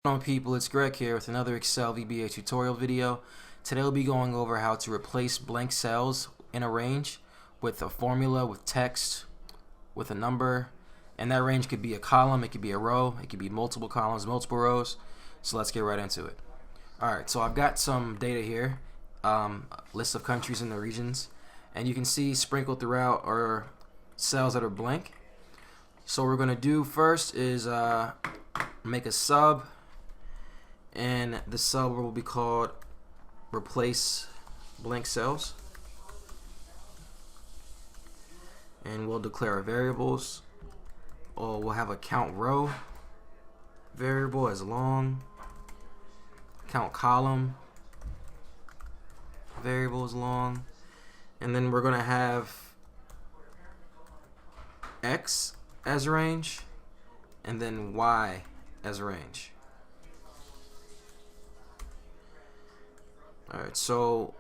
Hello people, it's Greg here with another Excel VBA tutorial video. Today we'll be going over how to replace blank cells in a range with a formula, with text, with a number, and that range could be a column, it could be a row, it could be multiple columns, multiple rows. So let's get right into it. Alright, so I've got some data here, list of countries and the regions, and you can see sprinkled throughout are cells that are blank. So what we're going to do first is make a sub, and the sub will be called replace blank cells, and we'll declare our variables. We'll have a count row variable as long, count column variable as long, and then we're going to have x as range and then y as range. Alright, so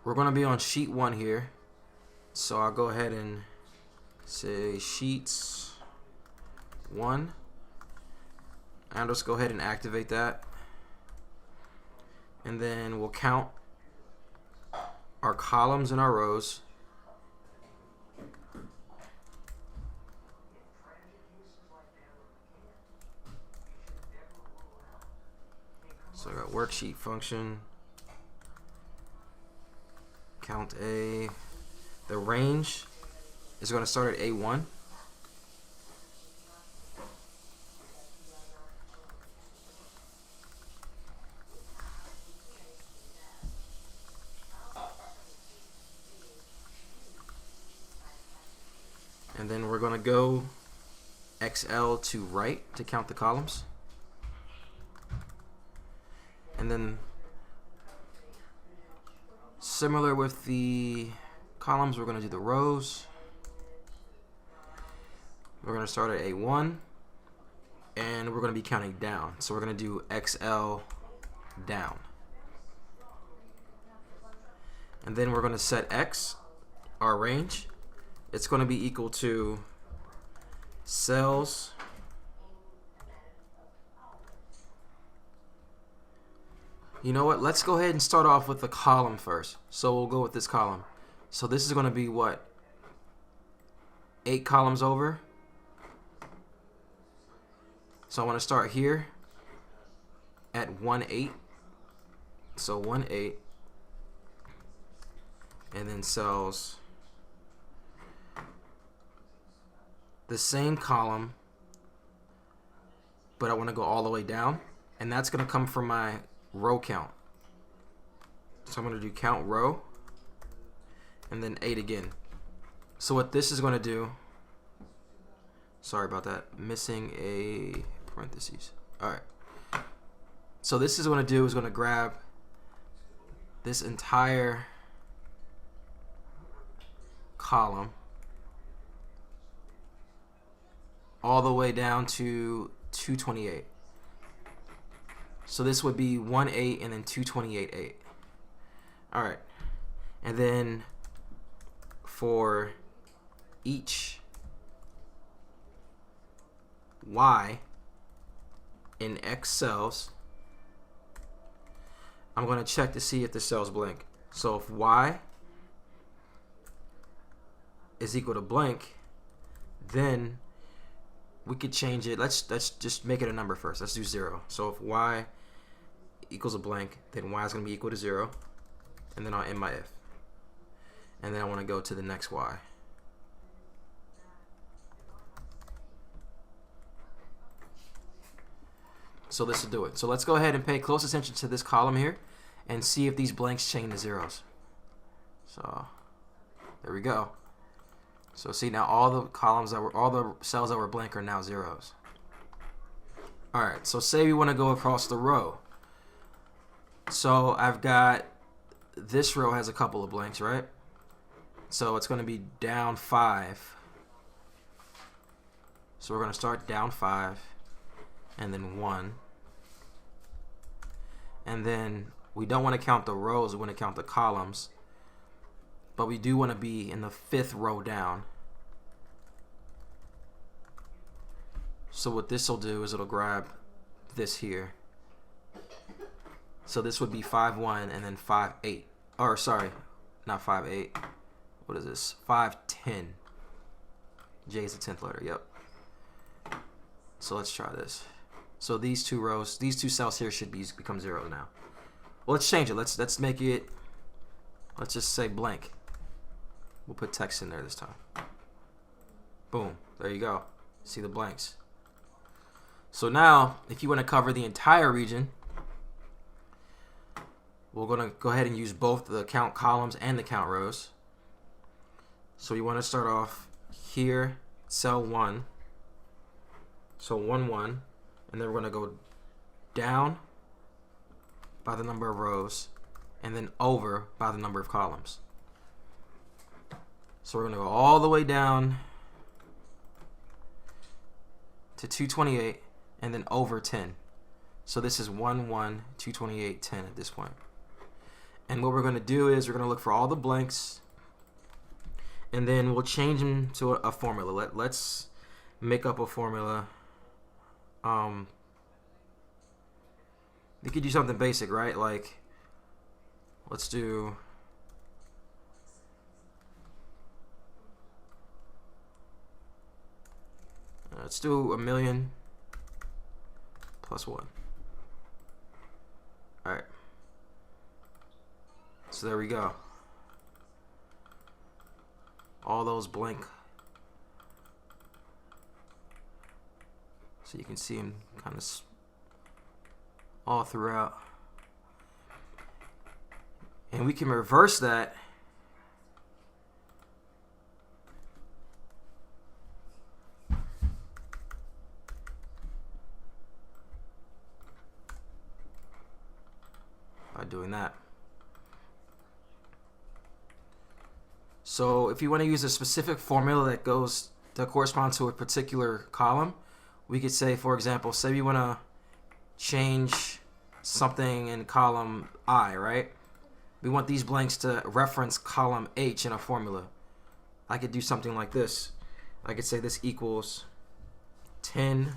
we're going to be on sheet 1 here. So I'll go ahead and say sheets 1. I'll just go ahead and activate that. And then we'll count our columns and our rows. So I got worksheet function. Count A. The range is going to start at A1. And then we're going to go XL to right to count the columns. And then similar with the columns, we're going to do the rows. We're going to start at A1 and we're going to be counting down. So we're going to do XL down. And then we're going to set X, our range. It's going to be equal to cells You know what? Let's go ahead and start off with the column first. So we'll go with this column. So this is going to be what? 8 columns over. So I want to start here at 1/8. So 1/8. And then cells. The same column, but I want to go all the way down. And that's going to come from my row count. So I'm going to do count row and then 8 again. So what this is going to do, sorry about that, missing a parentheses. Alright. So this is going to do is going to grab this entire column all the way down to 228. So this would be 1/8 and then 228/8. Alright. And then for each Y in X cells, I'm going to check to see if the cell's blank. So if Y is equal to blank, then we could change it. Let's just make it a number first. Let's do 0. So if Y equals a blank, then Y is going to be equal to 0, and then I'll end my if. And then I want to go to the next Y. So this will do it. So let's go ahead and pay close attention to this column here and see if these blanks change to zeros. So there we go. So see, now all the cells that were blank are now zeros. Alright, so say we want to go across the row. So I've got, this row has a couple of blanks, right? So it's going to be down 5. So we're going to start down 5 and then 1. And then we don't want to count the rows, we want to count the columns. But we do want to be in the 5th row down. So what this will do is it'll grab this here. So this would be 5-1 and then 5-8. Or sorry, not 5-8. What is this? 5-10. J is the 10th letter. Yep. So let's try this. So these two rows, these two cells here should become 0 now. Well, let's change it. Let's make it. Let's just say blank. We'll put text in there this time. Boom. There you go. See the blanks. So now, if you want to cover the entire region, we're going to go ahead and use both the count columns and the count rows. So we want to start off here, cell 1. So 1, 1. And then we're going to go down by the number of rows and then over by the number of columns. So we're going to go all the way down to 228 and then over 10. So this is 1, 1, 228, 10 at this point. And what we're going to do is we're going to look for all the blanks and then we'll change them to a formula. Let's make up a formula. You could do something basic, right? Like, let's do a million plus 1. All right. So there we go. All those blank. So you can see them kind of all throughout. And we can reverse that by doing that. So if you want to use a specific formula that corresponds to a particular column, we could say, for example, say we want to change something in column I, right? We want these blanks to reference column H in a formula. I could do something like this. I could say this equals 10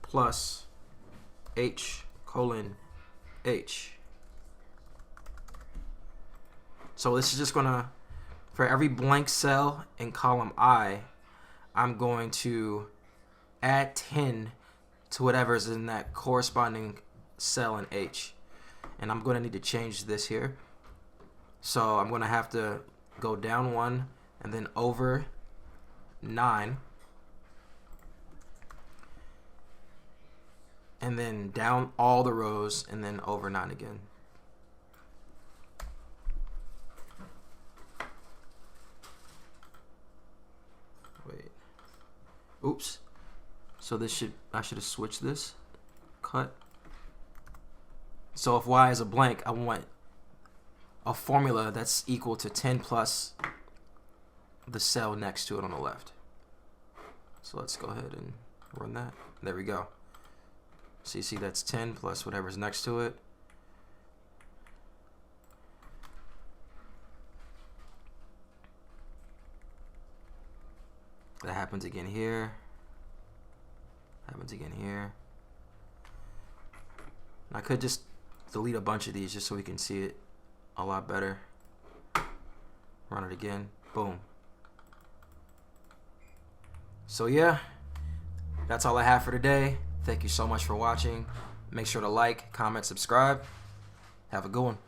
plus H colon H. So this is just gonna, for every blank cell in column I, I'm going to add 10 to whatever's in that corresponding cell in H. And I'm going to need to change this here. So I'm going to have to go down 1 and then over 9. And then down all the rows and then over 9 again. Wait. Oops. So this I should have switched this. Cut. So if Y is a blank, I want a formula that's equal to 10 plus the cell next to it on the left. So let's go ahead and run that. There we go. So you see that's 10 plus whatever's next to it. That happens again here. Happens again here. I could just delete a bunch of these just so we can see it a lot better. Run it again. Boom. So yeah, that's all I have for today. Thank you so much for watching. Make sure to like, comment, subscribe. Have a good one.